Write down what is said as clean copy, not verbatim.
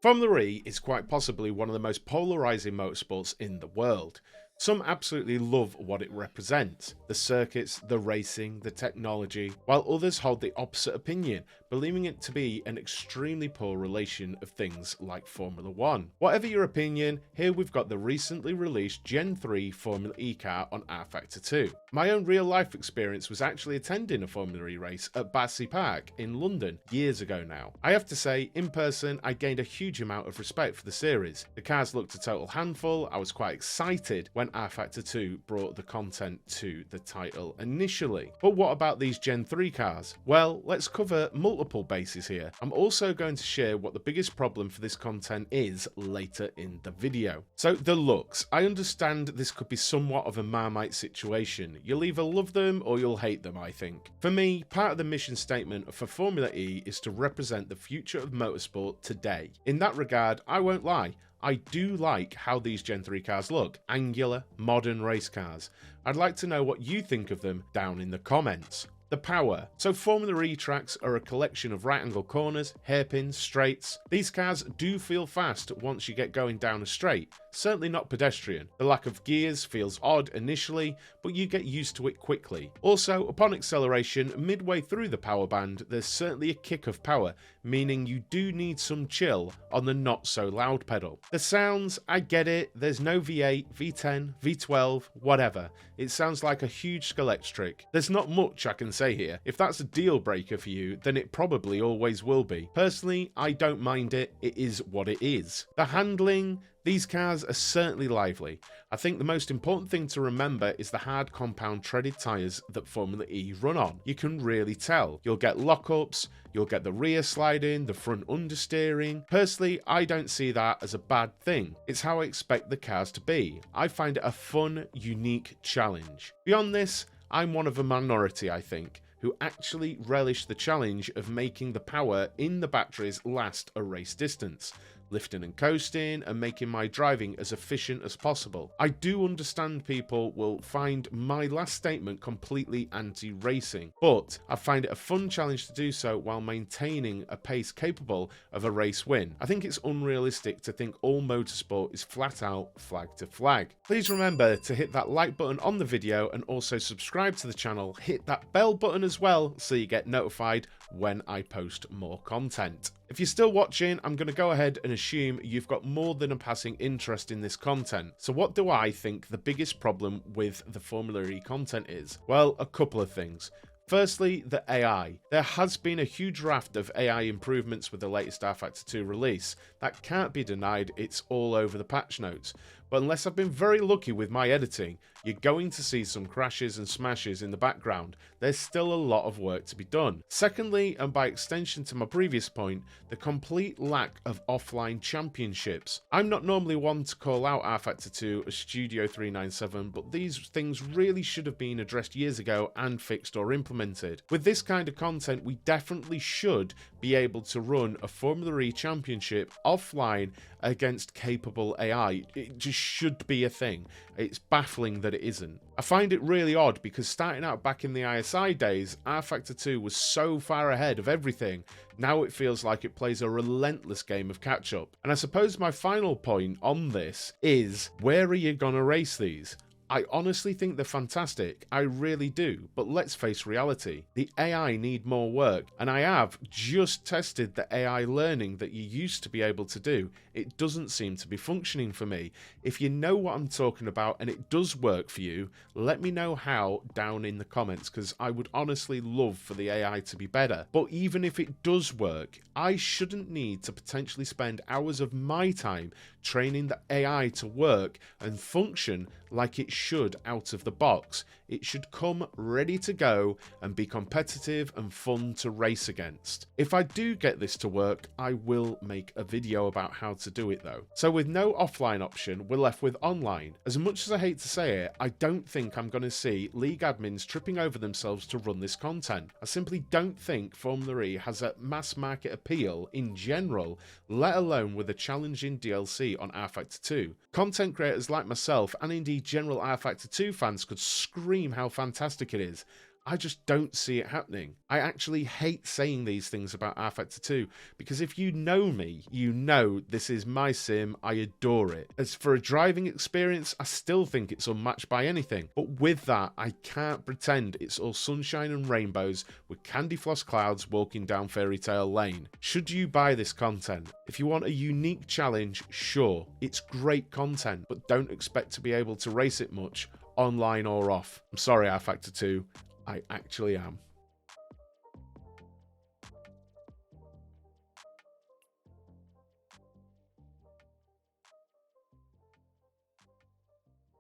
Formula E is quite possibly one of the most polarising motorsports in the world. Some absolutely love what it represents, the circuits, the racing, the technology, while others hold the opposite opinion, believing it to be an extremely poor relation of things like Formula 1. Whatever your opinion, here we've got the recently released Gen 3 Formula E car on rFactor 2. My own real life experience was actually attending a Formula E race at Battersea Park in London years ago now. I have to say, in person, I gained a huge amount of respect for the series. The cars looked a total handful. I was quite excited when rFactor 2 brought the content to the title initially. But what about these Gen 3 cars? Well, let's cover multiple bases here. I'm also going to share what the biggest problem for this content is later in the video. So the looks. I understand this could be somewhat of a Marmite situation. You'll either love them or you'll hate them, I think. For me, part of the mission statement for Formula E is to represent the future of motorsport today. In that regard, I won't lie, I do like how these Gen 3 cars look. Angular, modern race cars. I'd like to know what you think of them down in the comments. The power. So Formula E tracks are a collection of right angle corners, hairpins, straights. These cars do feel fast once you get going down a straight, certainly not pedestrian. The lack of gears feels odd initially, but you get used to it quickly. Also, upon acceleration, midway through the power band, there's certainly a kick of power, meaning you do need some chill on the not so loud pedal. The sounds, I get it, there's no V8, V10, V12, whatever. It sounds like a huge Skeletric. There's not much I can say here. If that's a deal breaker for you, then it probably always will be. Personally, I don't mind it. It is what it is. The handling, these cars are certainly lively. I think the most important thing to remember is the hard compound treaded tyres that Formula E run on. You can really tell. You'll get lockups, you'll get the rear sliding, the front understeering. Personally, I don't see that as a bad thing. It's how I expect the cars to be. I find it a fun, unique challenge. Beyond this, I'm one of a minority, I think, who actually relish the challenge of making the power in the batteries last a race distance, lifting and coasting and making my driving as efficient as possible. I do understand people will find my last statement completely anti-racing, but I find it a fun challenge to do so while maintaining a pace capable of a race win. I think it's unrealistic to think all motorsport is flat out flag to flag. Please remember to hit that like button on the video and also subscribe to the channel. Hit that bell button as well so you get notified when I post more content. If you're still watching, I'm going to go ahead and assume you've got more than a passing interest in this content. So what do I think the biggest problem with the Formula E content is? Well, a couple of things. Firstly, the AI. There has been a huge raft of AI improvements with the latest rFactor 2 release. That can't be denied, it's all over the patch notes. But unless I've been very lucky with my editing, you're going to see some crashes and smashes in the background. There's still a lot of work to be done. Secondly, and by extension to my previous point, the complete lack of offline championships. I'm not normally one to call out rFactor 2 as Studio 397, but these things really should have been addressed years ago and fixed or implemented. With this kind of content, we definitely should be able to run a Formula E championship offline against capable AI. It just should be a thing. It's baffling that it isn't. I find it really odd because starting out back in the ISI days, rFactor 2 was so far ahead of everything. Now it feels like it plays a relentless game of catch up. And I suppose my final point on this is, where are you gonna race these? I honestly think they're fantastic, I really do, but let's face reality. The AI need more work, and I have just tested the AI learning that you used to be able to do. It doesn't seem to be functioning for me. If you know what I'm talking about and it does work for you, let me know how down in the comments, because I would honestly love for the AI to be better. But even if it does work, I shouldn't need to potentially spend hours of my time training the AI to work and function like it should out of the box. It should come ready to go and be competitive and fun to race against. If I do get this to work, I will make a video about how to do it though. So with no offline option, we're left with online. As much as I hate to say it, I don't think I'm going to see league admins tripping over themselves to run this content. I simply don't think Formula E has a mass market appeal in general, let alone with a challenging DLC on rFactor 2. Content creators like myself, and indeed general rFactor 2 fans, could scream how fantastic it is. I just don't see it happening. I actually hate saying these things about rFactor 2 because if you know me, you know this is my sim. I adore it. As for a driving experience, I still think it's unmatched by anything. But with that, I can't pretend it's all sunshine and rainbows with candy floss clouds walking down Fairy Tale Lane. Should you buy this content? If you want a unique challenge, sure, it's great content, but don't expect to be able to race it much online or off. I'm sorry, rFactor 2. I actually am.